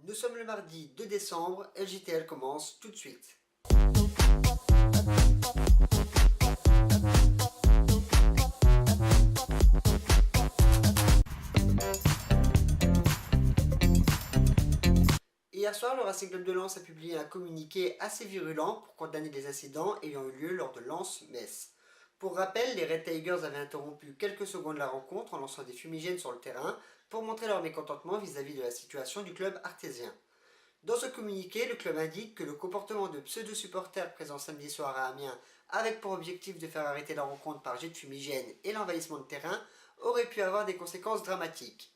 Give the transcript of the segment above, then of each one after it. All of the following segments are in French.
Nous sommes le mardi 2 décembre et le JTL commence tout de suite. Hier soir, le Racing Club de Lens a publié un communiqué assez virulent pour condamner les incidents ayant eu lieu lors de Lens-Metz. Pour rappel, les Red Tigers avaient interrompu quelques secondes la rencontre en lançant des fumigènes sur le terrain pour montrer leur mécontentement vis-à-vis de la situation du club artésien. Dans ce communiqué, le club indique que le comportement de pseudo-supporters présents samedi soir à Amiens, avec pour objectif de faire arrêter la rencontre par jet de fumigène et l'envahissement de terrain, aurait pu avoir des conséquences dramatiques.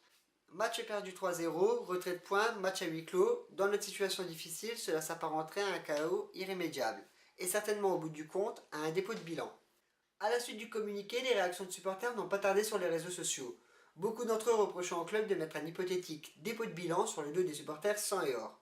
Match perdu 3-0, retrait de points, match à huis clos. Dans notre situation difficile, cela s'apparenterait à un chaos irrémédiable, et certainement au bout du compte, à un dépôt de bilan. A la suite du communiqué, les réactions de supporters n'ont pas tardé sur les réseaux sociaux. Beaucoup d'entre eux reprochant au club de mettre un hypothétique dépôt de bilan sur le dos des supporters sang et or.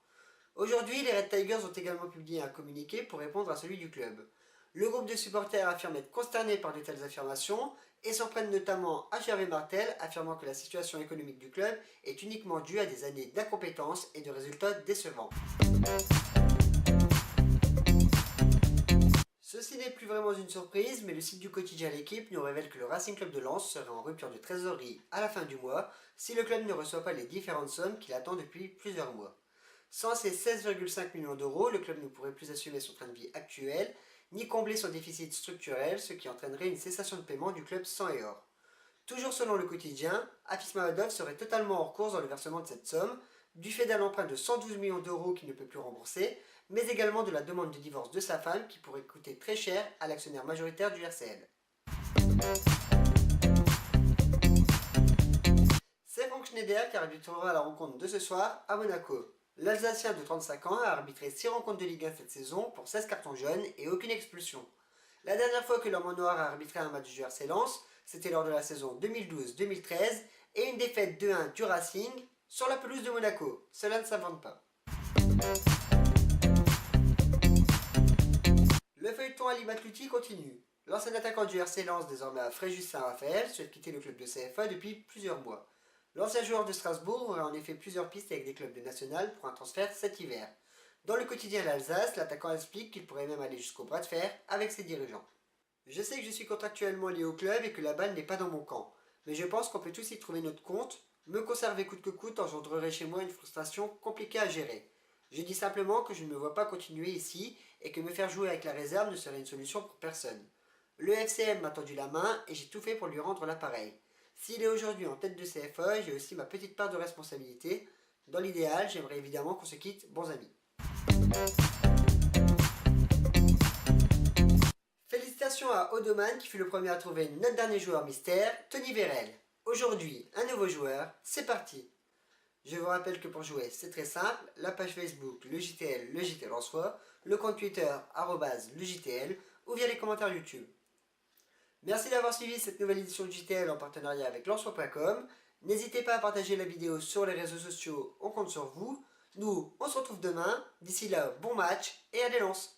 Aujourd'hui, les Red Tigers ont également publié un communiqué pour répondre à celui du club. Le groupe de supporters affirme être consterné par de telles affirmations et s'en prennent notamment à Gervais Martel, affirmant que la situation économique du club est uniquement due à des années d'incompétence et de résultats décevants. Ceci n'est plus vraiment une surprise, mais le site du quotidien L'Équipe nous révèle que le Racing Club de Lens serait en rupture de trésorerie à la fin du mois si le club ne reçoit pas les différentes sommes qu'il attend depuis plusieurs mois. Sans ces 16,5 millions d'euros, le club ne pourrait plus assumer son train de vie actuel, ni combler son déficit structurel, ce qui entraînerait une cessation de paiement du club sang et or. Toujours selon le quotidien, Afis Mamadov serait totalement hors course dans le versement de cette somme, du fait d'un emprunt de 112 millions d'euros qu'il ne peut plus rembourser, mais également de la demande de divorce de sa femme qui pourrait coûter très cher à l'actionnaire majoritaire du RCL. C'est Frank Schneider qui arbitrera la rencontre de ce soir à Monaco. L'Alsacien de 35 ans a arbitré 6 rencontres de Ligue 1 cette saison pour 16 cartons jaunes et aucune expulsion. La dernière fois que l'homme noir a arbitré un match du RC Lens, c'était lors de la saison 2012-2013 et une défaite 2-1 du Racing sur la pelouse de Monaco. Cela ne s'invente pas. Le feuilleton Ali Matlouti continue. L'ancien attaquant du RC Lens, désormais à Fréjus Saint-Raphaël, souhaite quitter le club de CFA depuis plusieurs mois. L'ancien joueur de Strasbourg aurait en effet plusieurs pistes avec des clubs de national pour un transfert cet hiver. Dans le quotidien L'Alsace, l'attaquant explique qu'il pourrait même aller jusqu'au bras de fer avec ses dirigeants. Je sais que je suis contractuellement lié au club et que la balle n'est pas dans mon camp, mais je pense qu'on peut tous y trouver notre compte. Me conserver coûte que coûte engendrerait chez moi une frustration compliquée à gérer. Je dis simplement que je ne me vois pas continuer ici et que me faire jouer avec la réserve ne serait une solution pour personne. Le FCM m'a tendu la main et j'ai tout fait pour lui rendre l'appareil. S'il est aujourd'hui en tête de CFA, j'ai aussi ma petite part de responsabilité. Dans l'idéal, j'aimerais évidemment qu'on se quitte bons amis. Félicitations à Odoman qui fut le premier à trouver notre dernier joueur mystère, Tony Vérel. Aujourd'hui, un nouveau joueur, c'est parti. Je vous rappelle que pour jouer, c'est très simple, la page Facebook, le JTL en soi, le compte Twitter, @le JTL, ou via les commentaires YouTube. Merci d'avoir suivi cette nouvelle édition de JTL en partenariat avec Lensois.com. N'hésitez pas à partager la vidéo sur les réseaux sociaux, on compte sur vous. Nous, on se retrouve demain. D'ici là, bon match et allez Lens!